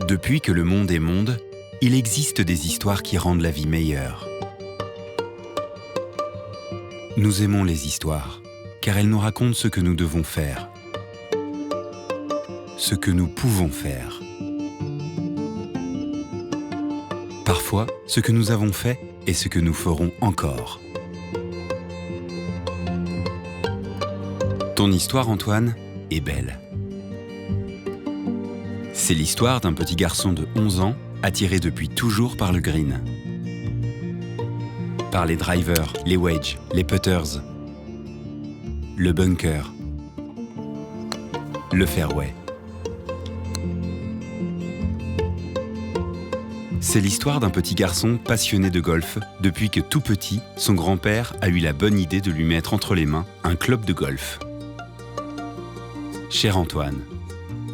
Depuis que le monde est monde, il existe des histoires qui rendent la vie meilleure. Nous aimons les histoires, car elles nous racontent ce que nous devons faire, ce que nous pouvons faire. Parfois, ce que nous avons fait et ce que nous ferons encore. Ton histoire, Antoine, est belle. C'est l'histoire d'un petit garçon de 11 ans, attiré depuis toujours par le green. Par les drivers, les wedges, les putters, le bunker, le fairway. C'est l'histoire d'un petit garçon passionné de golf depuis que tout petit, son grand-père a eu la bonne idée de lui mettre entre les mains un club de golf. Cher Antoine,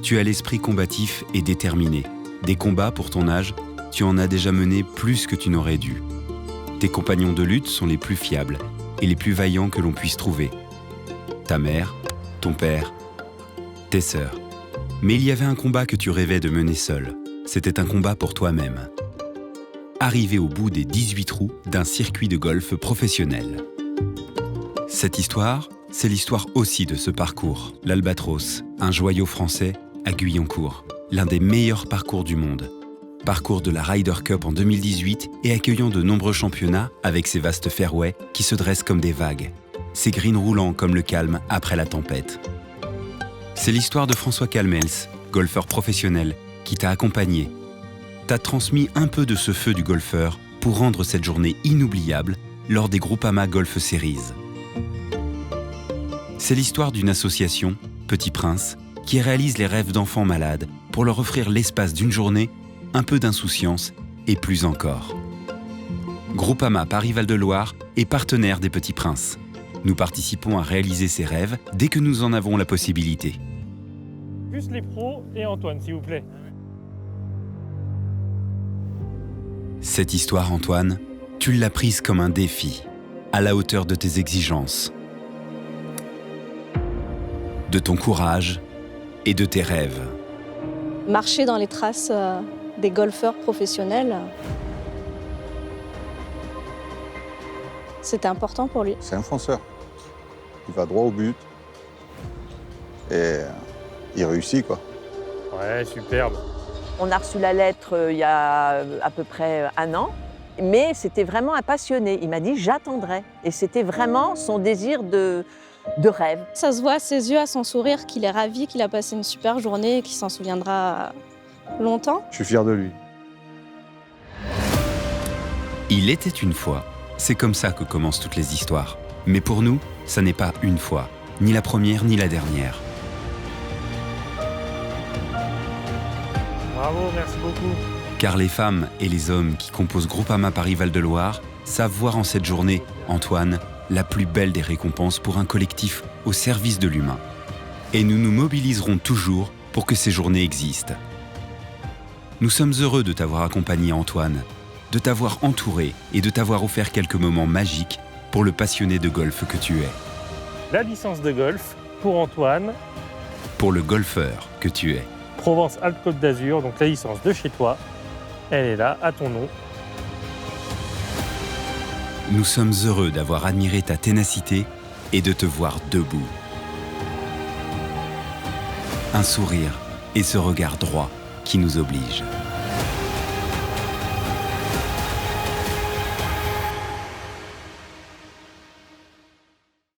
tu as l'esprit combatif et déterminé. Des combats pour ton âge, tu en as déjà mené plus que tu n'aurais dû. Tes compagnons de lutte sont les plus fiables et les plus vaillants que l'on puisse trouver. Ta mère, ton père, tes sœurs. Mais il y avait un combat que tu rêvais de mener seul. C'était un combat pour toi-même. Arriver au bout des 18 trous d'un circuit de golf professionnel. Cette histoire, c'est l'histoire aussi de ce parcours, l'Albatros, un joyau français à Guyancourt, l'un des meilleurs parcours du monde. Parcours de la Ryder Cup en 2018 et accueillant de nombreux championnats avec ses vastes fairways qui se dressent comme des vagues, ses greens roulants comme le calme après la tempête. C'est l'histoire de François Calmels, golfeur professionnel, qui t'a accompagné, t'a transmis un peu de ce feu du golfeur pour rendre cette journée inoubliable lors des Groupama Golf Series. C'est l'histoire d'une association, Petit Prince, qui réalise les rêves d'enfants malades pour leur offrir l'espace d'une journée, un peu d'insouciance et plus encore. Groupama Paris-Val de Loire est partenaire des Petits Princes. Nous participons à réaliser ces rêves dès que nous en avons la possibilité. Plus les pros et Antoine, s'il vous plaît. Cette histoire, Antoine, tu l'as prise comme un défi, à la hauteur de tes exigences, de ton courage et de tes rêves. Marcher dans les traces des golfeurs professionnels, c'était important pour lui. C'est un fonceur. Il va droit au but et il réussit, quoi. Ouais, superbe. On a reçu la lettre il y a à peu près un an, mais c'était vraiment un passionné. Il m'a dit « j'attendrai ». Et c'était vraiment son désir de rêve. Ça se voit à ses yeux, à son sourire, qu'il est ravi, qu'il a passé une super journée et qu'il s'en souviendra longtemps. Je suis fier de lui. Il était une fois. C'est comme ça que commencent toutes les histoires. Mais pour nous, ça n'est pas une fois, ni la première ni la dernière. Bravo, merci beaucoup. Car les femmes et les hommes qui composent Groupama Paris-Val de Loire savent voir en cette journée, Antoine, la plus belle des récompenses pour un collectif au service de l'humain. Et nous nous mobiliserons toujours pour que ces journées existent. Nous sommes heureux de t'avoir accompagné, Antoine, de t'avoir entouré et de t'avoir offert quelques moments magiques pour le passionné de golf que tu es. La licence de golf pour Antoine. Pour le golfeur que tu es. Provence-Alpes-Côte d'Azur, donc la licence de chez toi. Elle est là, à ton nom. Nous sommes heureux d'avoir admiré ta ténacité et de te voir debout. Un sourire et ce regard droit qui nous oblige.